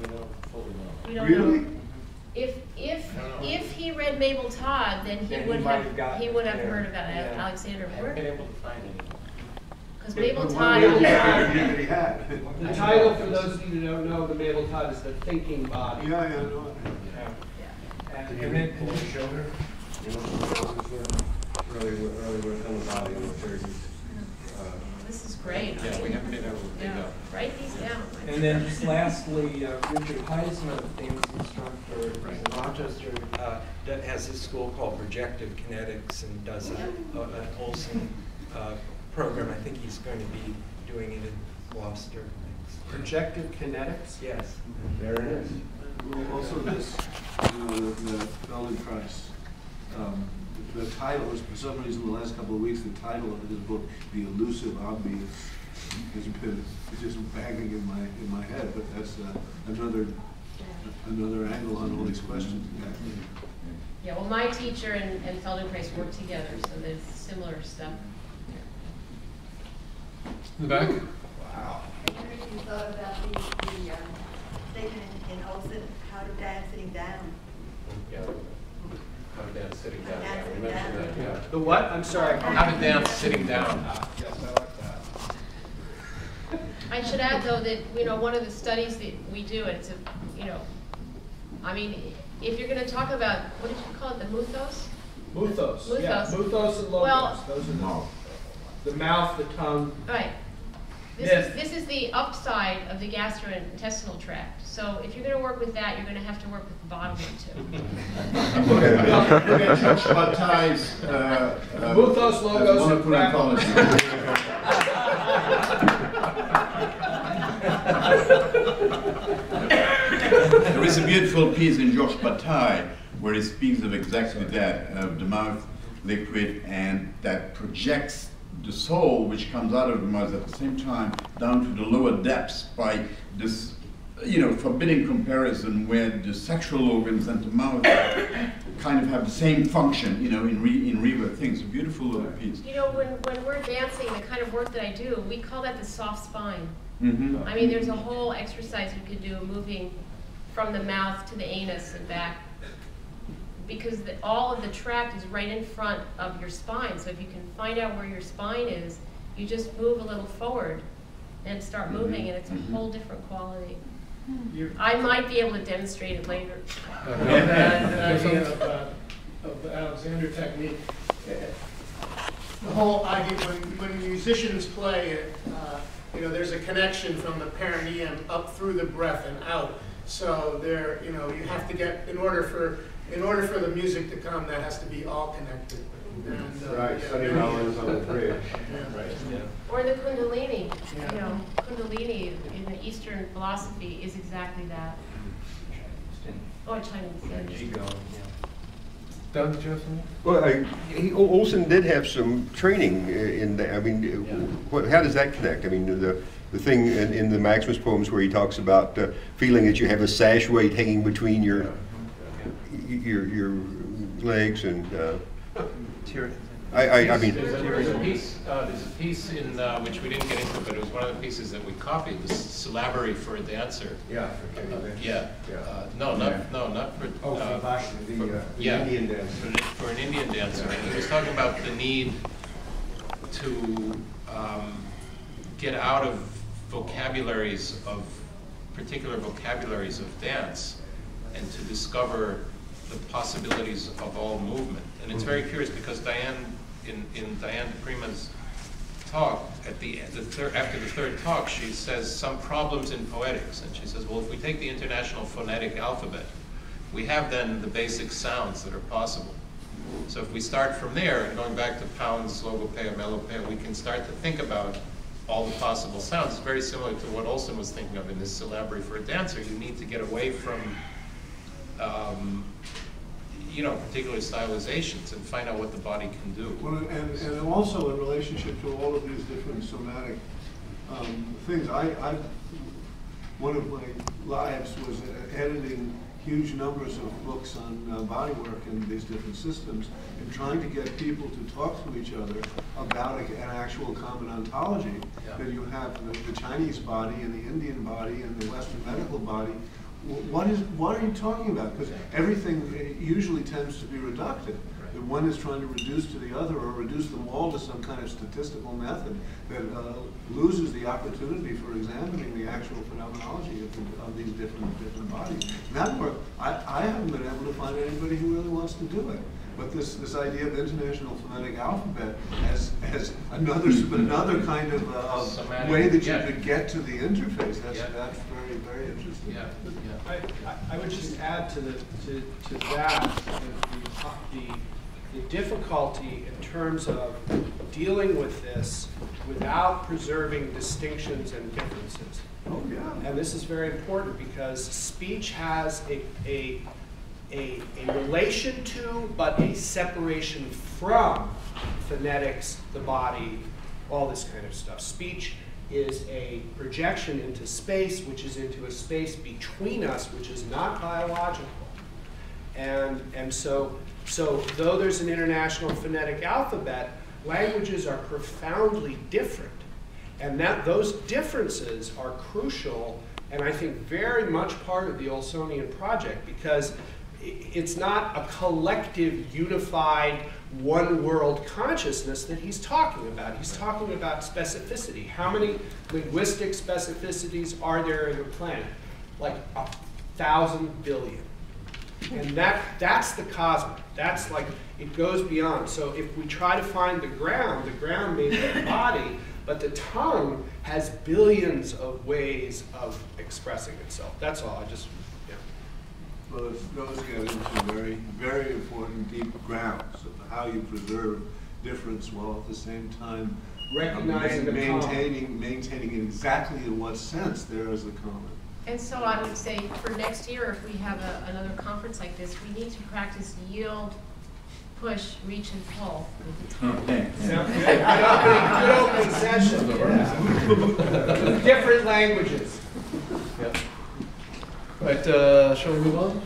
We don't fully know. We don't Really? know. If he read Mabel Todd, then he would have heard about Alexander. I haven't been able to find any. Because Mabel But Todd. one that he had. The title, for those of you who don't know, the Mabel Todd is The Thinking Body. Yeah, yeah, no. And then pull the shoulder. You know, early work on the body in the 30s. This is great. Yeah, we haven't been able to dig Yeah. up. Write these down. And then just lastly, Richard Heisman, a famous instructor in Rochester, that has a school called Projective Kinetics and does an Olson program. I think he's going to be doing it in Worcester. Projective Kinetics? Yes. There it is. Well, also this, the Feldenkrais. The title is, for some reason, the last couple of weeks, the title of his book, The Elusive Obvious, has been just banging in my head. But that's another angle on all these questions. Yeah, well, my teacher and Feldenkrais work together, so there's similar stuff. In the back? Wow. I wonder if you thought about the statement in Olson, how to dance sitting down. Yeah. How to dance sitting down. Dance Yeah, we sitting mentioned down. that, yeah. The what? I'm sorry. How to dance sitting down. Yes, I like that. I should add, though, that one of the studies that we do, and it's I mean, if you're going to talk about, what did you call it, the muthos? Muthos. Yeah, muthos and logos. Well, those are the mouth, the tongue. Right. This is the upside of the gastrointestinal tract. So if you're going to work with that, you're going to have to work with the bottom one too. Look at George Bataille's Muthos, logos, and wonderful anthology. There is a beautiful piece in Georges Bataille where he speaks of exactly that, of the mouth liquid, and that projects the soul which comes out of the mouth at the same time down to the lower depths by this, forbidding comparison where the sexual organs and the mouth kind of have the same function, in rebirth things. A beautiful little piece. When we're dancing, the kind of work that I do, we call that the soft spine. Mm-hmm. I mean, there's a whole exercise you could do moving from the mouth to the anus and back, because all of the tract is right in front of your spine. So if you can find out where your spine is, you just move a little forward and start moving, and it's a whole different quality. I might be able to demonstrate it later. An idea of the Alexander technique. The whole idea, when musicians play it, there's a connection from the perineum up through the breath and out. So there, you have to get, in order for the music to come, that has to be all connected. And, Right, Sonny Rollins on the bridge. Yeah. Right, yeah. Or the Kundalini. Yeah. Kundalini in the Eastern philosophy is exactly that. Or Chinese. Qigong, yeah. Doug, did you have something? Well, Olson did have some training in that. I mean, how does that connect? I mean, the thing in the Maximus poems where he talks about feeling that you have a sash weight hanging between your legs and. I mean. There's a piece in which we didn't get into, but it was one of the pieces that we copied. The syllabary for a dancer. Yeah. Not for. The Indian dance. For an Indian dancer, and he was talking about the need to get out of particular vocabularies of dance, and to discover the possibilities of all movement. And it's very curious because Diane, in Diane Prima's talk, after the third talk, she says some problems in poetics. And she says, well, if we take the International Phonetic Alphabet, we have then the basic sounds that are possible. So if we start from there, and going back to Pound's logopeia, melopeia, we can start to think about all the possible sounds. It's very similar to what Olson was thinking of in this syllabary for a dancer. You need to get away from particular stylizations and find out what the body can do. Well, and also in relationship to all of these different somatic things, one of my lives was editing huge numbers of books on body work and these different systems, and trying to get people to talk to each other about an actual common ontology. That you have the Chinese body and the Indian body and the Western medical body what are you talking about? Because everything usually tends to be reductive. That one is trying to reduce to the other, or reduce them all to some kind of statistical method that loses the opportunity for examining the actual phenomenology of these different bodies. And that work, I haven't been able to find anybody who really wants to do it. But this idea of international phonetic alphabet as another kind of way that you could get to the interface, that's very, very interesting. I would just add to that the difficulty in terms of dealing with this without preserving distinctions and differences. Oh yeah. And this is very important because speech has a relation to, but a separation from phonetics, the body, all this kind of stuff. Speech is a projection into space, which is into a space between us, which is not biological. And so though there's an international phonetic alphabet, languages are profoundly different. And those differences are crucial, and I think very much part of the Olsonian project, because it's not a collective, unified, one world consciousness that he's talking about. He's talking about specificity. How many linguistic specificities are there in the planet? Like 1,000 billion. And that's the cosmic. That's like, it goes beyond. So if we try to find the ground may be the body, but the tongue has billions of ways of expressing itself. That's all. Well, those get into very, very important deep grounds of how you preserve difference while at the same time recognizing the maintaining exactly in what sense there is a common. And so I would say for next year, if we have another conference like this, we need to practice yield, push, reach, and pull with the tongue. Good opening session. Different languages. Right, shall we move on?